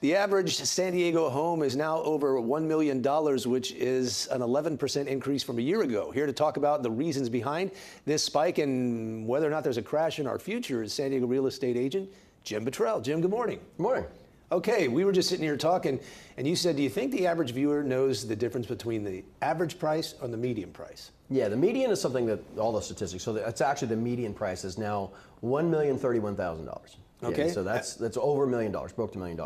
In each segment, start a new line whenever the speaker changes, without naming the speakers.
The average San Diego home is now over $1 million, which is an 11% increase from a year ago. Here to talk about the reasons behind this spike and whether or not there's a crash in our future is San Diego real estate agent Jim Bottrell. Jim, good morning.
Good morning.
Okay, we were just sitting here talking, and you said, do you think the average viewer knows the difference between the average price and the median price?
Yeah, the median is something that all the statistics, so it's actually the median price is now $1,031,000.
Okay.
Yeah, so that's over $1 million, broke to $1 million.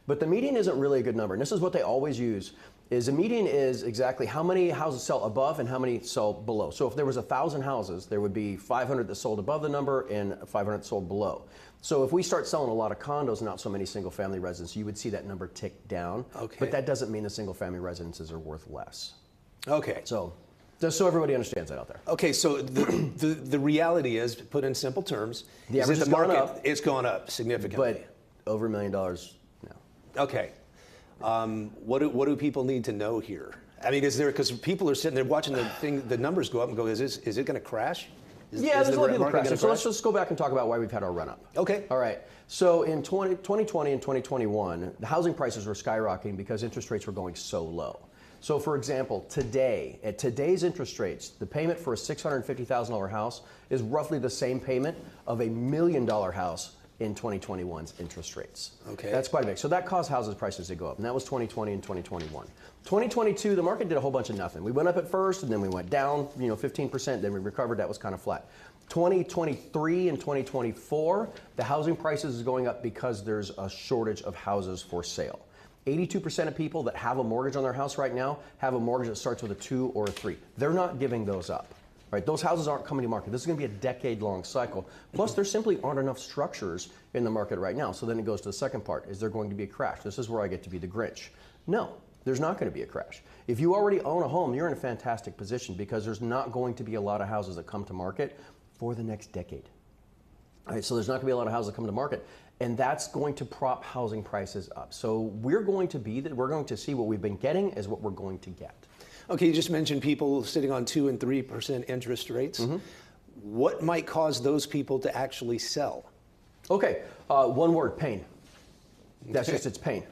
But the median isn't really a good number, and this is what they always use, is the median is exactly how many houses sell above and how many sell below. So if there was 1,000 houses, there would be 500 that sold above the number and 500 that sold below. So if we start selling a lot of condos, not so many single family residences, you would see that number tick down.
Okay.
But that doesn't mean the single family residences are worth less.
Okay.
So just so everybody understands that out there.
Okay, so the reality is, put in simple terms,
The
is
average
that the
has gone
market
up.
it's gone up significantly.
But over $1 million, no.
Okay. What do people need to know here? I mean, is there, because people are sitting there watching the numbers go up and go, is it going to crash?
Yeah, there's a lot of people crashing. So let's just go back and talk about why we've had our run up.
Okay.
All right. So in 2020 and 2021, the housing prices were skyrocketing because interest rates were going so low. So for example, today, at today's interest rates, the payment for a $650,000 house is roughly the same payment of a $1 million house in 2021's interest rates.
Okay.
That's quite big. So that caused houses prices to go up, and that was 2020 and 2021. 2022, the market did a whole bunch of nothing. We went up at first, and then we went down, 15%, then we recovered, that was kind of flat. 2023 and 2024, the housing prices is going up because there's a shortage of houses for sale. 82% of people that have a mortgage on their house right now have a mortgage that starts with a 2 or a 3. They're not giving those up. Right? Those houses aren't coming to market. This is going to be a decade-long cycle. Plus, there simply aren't enough structures in the market right now. So then it goes to the second part. Is there going to be a crash? This is where I get to be the Grinch. No, there's not going to be a crash. If you already own a home, you're in a fantastic position because there's not going to be a lot of houses that come to market for the next decade. All right, so there's not going to be a lot of houses that come to market, and that's going to prop housing prices up. So we're going to see what we've been getting is what we're going to get.
Okay, you just mentioned people sitting on 2 and 3% interest rates. Mm-hmm. What might cause those people to actually sell?
Okay, one word, pain. That's
Okay.
just, it's pain.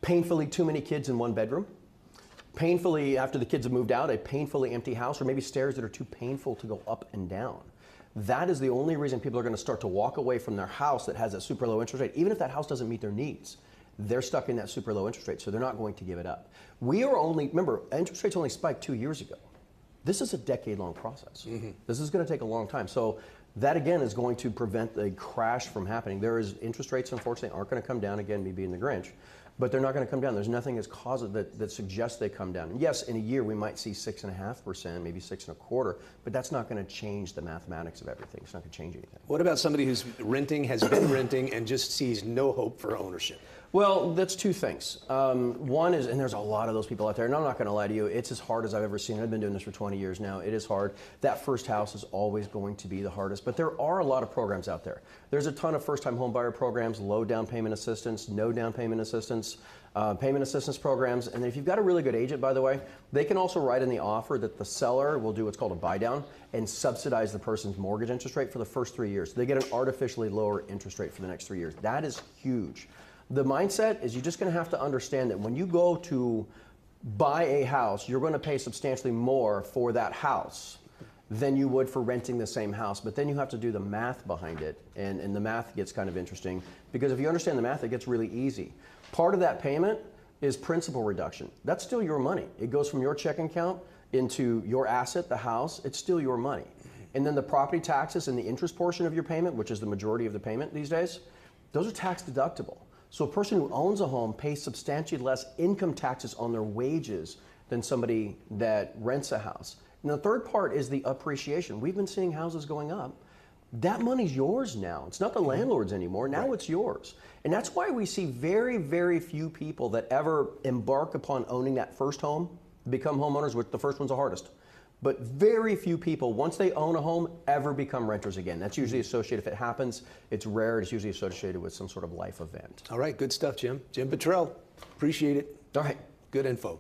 Painfully too many kids in one bedroom. Painfully, after the kids have moved out, a painfully empty house, or maybe stairs that are too painful to go up and down. That is the only reason people are going to start to walk away from their house that has a super low interest rate, even if that house doesn't meet their needs. They're stuck in that super low interest rate, so they're not going to give it up. Remember, interest rates only spiked 2 years ago. This is a decade-long process. Mm-hmm. This is going to take a long time. So that, again, is going to prevent a crash from happening. Interest rates, unfortunately, aren't going to come down, again, me being the Grinch, but they're not going to come down. There's nothing that suggests they come down. And yes, in a year, we might see 6.5%, maybe 6.25%, but that's not going to change the mathematics of everything. It's not going to change anything.
What about somebody who's renting, has been renting, and just sees no hope for ownership?
Well, that's two things. One is, and there's a lot of those people out there, and I'm not going to lie to you, it's as hard as I've ever seen. I've been doing this for 20 years now. It is hard. That first house is always going to be the hardest, but there are a lot of programs out there. There's a ton of first-time home buyer programs, low down payment assistance, no down payment assistance, payment assistance programs, and if you've got a really good agent, by the way, they can also write in the offer that the seller will do what's called a buy down and subsidize the person's mortgage interest rate for the first 3 years. So they get an artificially lower interest rate for the next 3 years. That is huge. The mindset is you're just going to have to understand that when you go to buy a house, you're going to pay substantially more for that house than you would for renting the same house. But then you have to do the math behind it, and the math gets kind of interesting because if you understand the math, it gets really easy. Part of that payment is principal reduction. That's still your money. It goes from your checking account into your asset, the house. It's still your money. And then the property taxes and the interest portion of your payment, which is the majority of the payment these days, those are tax deductible. So a person who owns a home pays substantially less income taxes on their wages than somebody that rents a house. And the third part is the appreciation. We've been seeing houses going up. That money's yours now. It's not the landlord's anymore. Now It's yours. And that's why we see very, very few people that ever embark upon owning that first home, become homeowners, which the first one's the hardest. But very few people, once they own a home, ever become renters again. That's usually associated, if it happens, it's rare. It's usually associated with some sort of life event.
All right, good stuff, Jim. Jim Bottrell, appreciate it.
All right.
Good info.